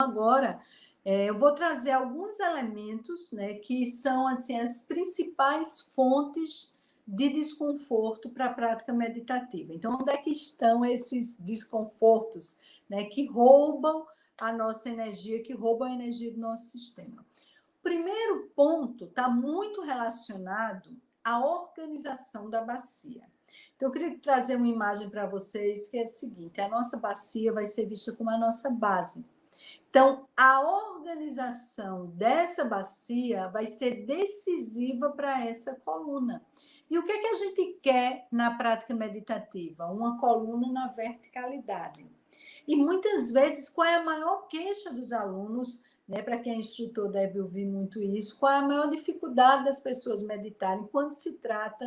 agora, eu vou trazer alguns elementos, né, que são assim, as principais fontes de desconforto para a prática meditativa. Então, onde é que estão esses desconfortos, né, que roubam a nossa energia, que roubam a energia do nosso sistema? O primeiro ponto está muito relacionado à organização da bacia. Então, eu queria trazer uma imagem para vocês que é a seguinte: a nossa bacia vai ser vista como a nossa base. Então, a organização dessa bacia vai ser decisiva para essa coluna. E o que é que a gente quer na prática meditativa? Uma coluna na verticalidade. E muitas vezes, qual é a maior queixa dos alunos, né? Para quem é instrutor deve ouvir muito isso, qual é a maior dificuldade das pessoas meditarem quando se trata...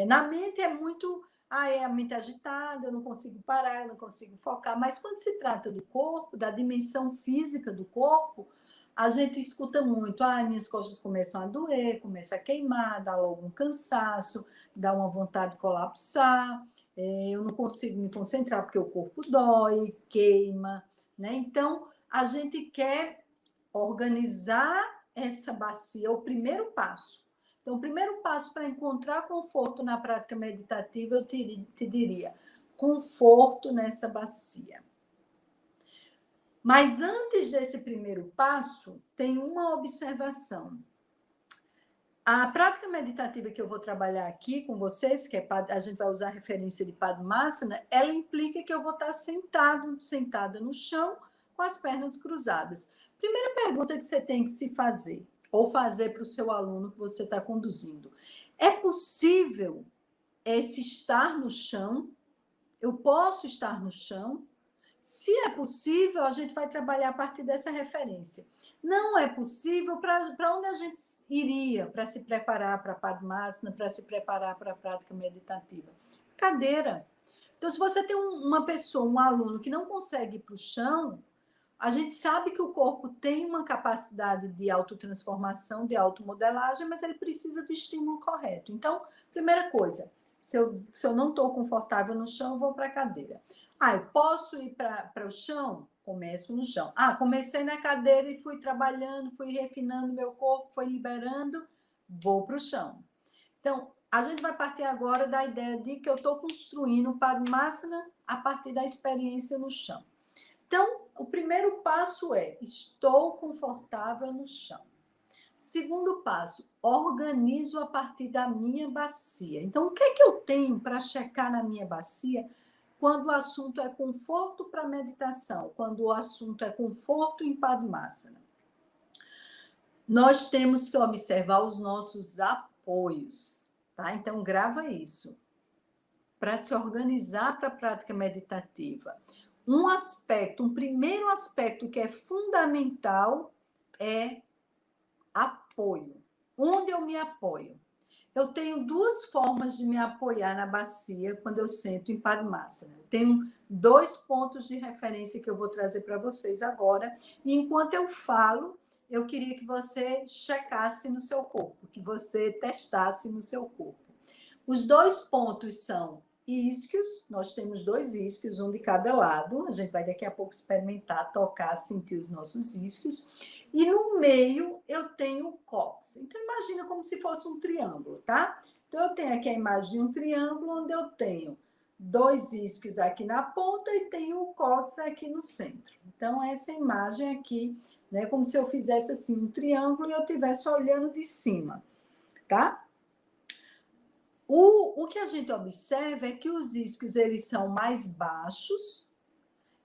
na mente é muito... a mente agitada, eu não consigo parar, eu não consigo focar. Mas quando se trata do corpo, da dimensão física do corpo, a gente escuta muito: minhas costas começam a doer, começa a queimar, dá logo um cansaço, dá uma vontade de colapsar, eu não consigo me concentrar porque o corpo dói, queima, né? Então, a gente quer organizar essa bacia, o primeiro passo. Então, o primeiro passo para encontrar conforto na prática meditativa, eu te diria: conforto nessa bacia. Mas antes desse primeiro passo, tem uma observação. A prática meditativa que eu vou trabalhar aqui com vocês, que a gente vai usar a referência de Padmasana, ela implica que eu vou estar sentada no chão, com as pernas cruzadas. Primeira pergunta que você tem que se fazer, ou fazer para o seu aluno que você está conduzindo: é possível esse estar no chão? Eu posso estar no chão? Se é possível, a gente vai trabalhar a partir dessa referência. Não é possível, para onde a gente iria para se preparar para a Padmasana, para se preparar para a prática meditativa? Cadeira. Então, se você tem uma pessoa, um aluno que não consegue ir para o chão, a gente sabe que o corpo tem uma capacidade de autotransformação, de automodelagem, mas ele precisa do estímulo correto. Então, primeira coisa, se eu não estou confortável no chão, eu vou para a cadeira. Eu posso ir para o chão? Começo no chão. Comecei na cadeira e fui trabalhando, fui refinando meu corpo, fui liberando, vou para o chão. Então, a gente vai partir agora da ideia de que eu estou construindo o Padmasana a partir da experiência no chão. Então, o primeiro passo é: estou confortável no chão. Segundo passo, organizo a partir da minha bacia. Então, o que é que eu tenho para checar na minha bacia quando o assunto é conforto para meditação, quando o assunto é conforto em Padmasana? Nós temos que observar os nossos apoios, tá? Então, grava isso. Para se organizar para a prática meditativa, um primeiro aspecto que é fundamental é apoio. Onde eu me apoio? Eu tenho duas formas de me apoiar na bacia quando eu sento em Padmasana. Eu tenho 2 pontos de referência que eu vou trazer para vocês agora. E enquanto eu falo, eu queria que você checasse no seu corpo, que você testasse no seu corpo. Os 2 pontos são isquios, nós temos 2 isquios, um de cada lado. A gente vai daqui a pouco experimentar, tocar, sentir os nossos isquios. E no meio eu tenho o cóccix. Então, imagina como se fosse um triângulo, tá? Então, eu tenho aqui a imagem de um triângulo, onde eu tenho 2 isquios aqui na ponta e tenho o cóccix aqui no centro. Então, essa imagem aqui, né, como se eu fizesse assim um triângulo e eu estivesse olhando de cima, tá? O que a gente observa é que os isquios, eles são mais baixos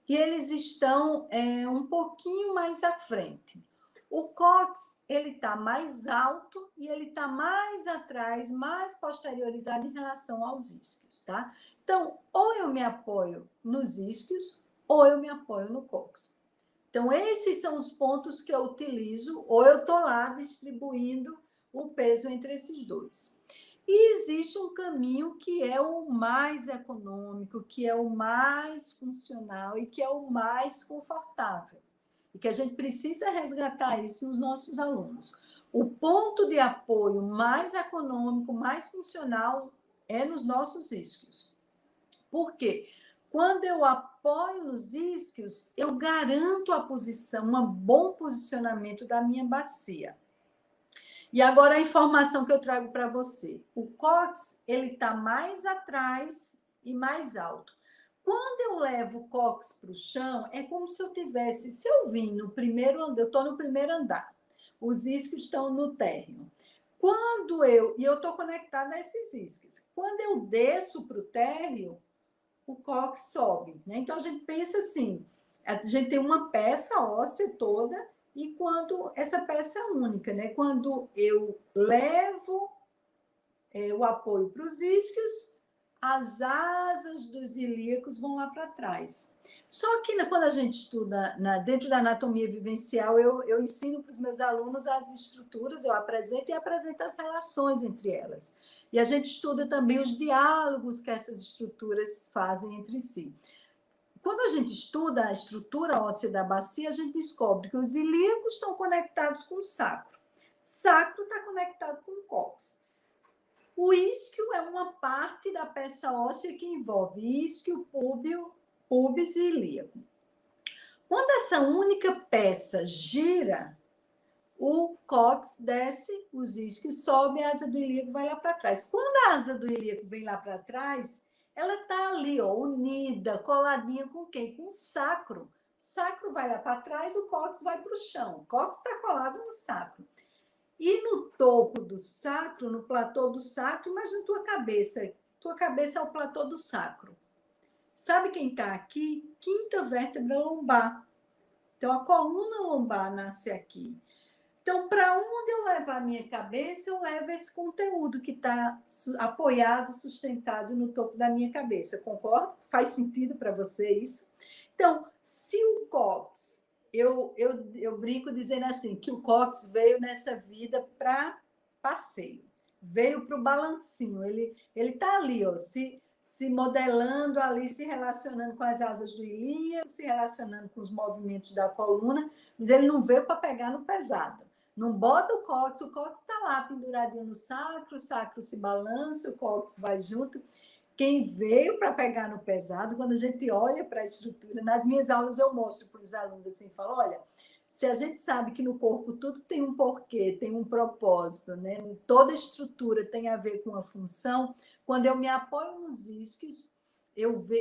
e eles estão um pouquinho mais à frente. O cóccix, ele está mais alto e ele está mais atrás, mais posteriorizado em relação aos isquios, tá? Então, ou eu me apoio nos isquios, ou eu me apoio no cóccix. Então, esses são os pontos que eu utilizo, ou eu estou lá distribuindo o peso entre esses dois. E existe um caminho que é o mais econômico, que é o mais funcional e que é o mais confortável. E que a gente precisa resgatar isso nos nossos alunos. O ponto de apoio mais econômico, mais funcional, é nos nossos isquios. Por quê? Quando eu apoio nos isquios, eu garanto a posição, um bom posicionamento da minha bacia. E agora a informação que eu trago para você. O cóccix, ele está mais atrás e mais alto. Quando eu levo o cóccix para o chão, é como se eu tivesse... Se eu vim no primeiro andar, eu estou no primeiro andar. Os isquios estão no térreo. E eu estou conectada a esses isquios. Quando eu desço para o térreo, o cóccix sobe, né? Então, a gente pensa assim, a gente tem uma peça óssea toda, e quando essa peça é única, né? Quando eu levo o apoio para os isquios, as asas dos ilíacos vão lá para trás. Só que quando a gente estuda dentro da anatomia vivencial, eu ensino para os meus alunos as estruturas, eu apresento as relações entre elas. E a gente estuda também os diálogos que essas estruturas fazem entre si. Quando a gente estuda a estrutura óssea da bacia, a gente descobre que os ilíacos estão conectados com o sacro. Sacro está conectado com o cóccix. O isquio é uma parte da peça óssea que envolve isquio, púbis e ilíaco. Quando essa única peça gira, o cóccix desce, os isquios sobem, a asa do ilíaco vai lá para trás. Quando a asa do ilíaco vem lá para trás, ela está ali, ó, unida, coladinha com quem? Com o sacro. O sacro vai lá para trás, o cóccix vai para o chão. O cóccix está colado no sacro. E no topo do sacro, no platô do sacro, imagina tua cabeça. Tua cabeça é o platô do sacro. Sabe quem está aqui? Quinta vértebra lombar. Então, a coluna lombar nasce aqui. Então, para onde eu levar a minha cabeça, eu levo esse conteúdo que está apoiado, sustentado no topo da minha cabeça. Concorda? Faz sentido para você isso? Então, se o cóccix... Eu brinco dizendo assim, que o cóccix veio nessa vida para passeio. Veio para o balancinho. Ele está ali, ó, se modelando ali, se relacionando com as asas do ilíaco, se relacionando com os movimentos da coluna, mas ele não veio para pegar no pesado. Não bota o cóccix está lá penduradinho no sacro, o sacro se balança, o cóccix vai junto. Quem veio para pegar no pesado, quando a gente olha para a estrutura, nas minhas aulas eu mostro para os alunos assim, falo, olha, se a gente sabe que no corpo tudo tem um porquê, tem um propósito, né? Toda estrutura tem a ver com a função, quando eu me apoio nos isquios,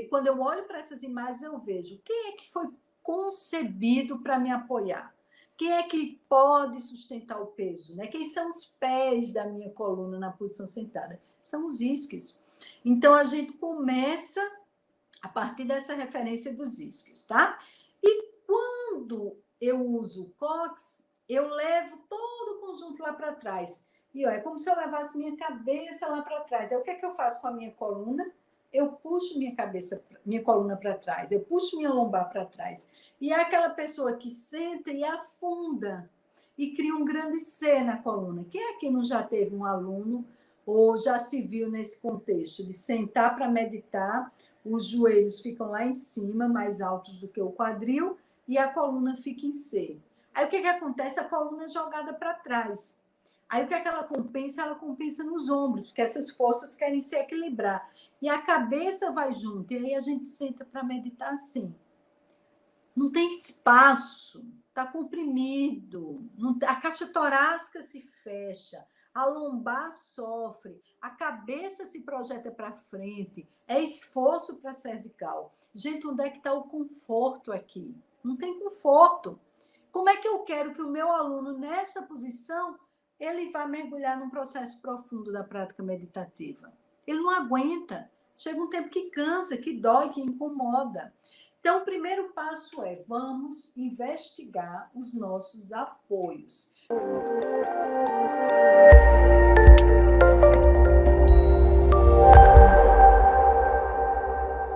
quando eu olho para essas imagens, eu vejo quem é que foi concebido para me apoiar. Quem é que pode sustentar o peso? Né? Quem são os pés da minha coluna na posição sentada? São os isquios. Então, a gente começa a partir dessa referência dos isquios, tá? E quando eu uso o cóccix, eu levo todo o conjunto lá para trás. E ó, é como se eu levasse minha cabeça lá para trás. Aí, o que é que eu faço com a minha coluna? Eu puxo minha coluna para trás, eu puxo minha lombar para trás. E é aquela pessoa que senta e afunda e cria um grande C na coluna. Quem aqui não já teve um aluno ou já se viu nesse contexto de sentar para meditar, os joelhos ficam lá em cima, mais altos do que o quadril, e a coluna fica em C. Aí o que acontece? A coluna é jogada para trás. Aí o que é que ela compensa? Ela compensa nos ombros, porque essas forças querem se equilibrar. E a cabeça vai junto, e aí a gente senta para meditar assim. Não tem espaço, está comprimido, a caixa torácica se fecha, a lombar sofre, a cabeça se projeta para frente, é esforço para a cervical. Gente, onde é que está o conforto aqui? Não tem conforto. Como é que eu quero que o meu aluno, nessa posição, ele vá mergulhar num processo profundo da prática meditativa? Ele não aguenta. Chega um tempo que cansa, que dói, que incomoda. Então, o primeiro passo é, vamos investigar os nossos apoios.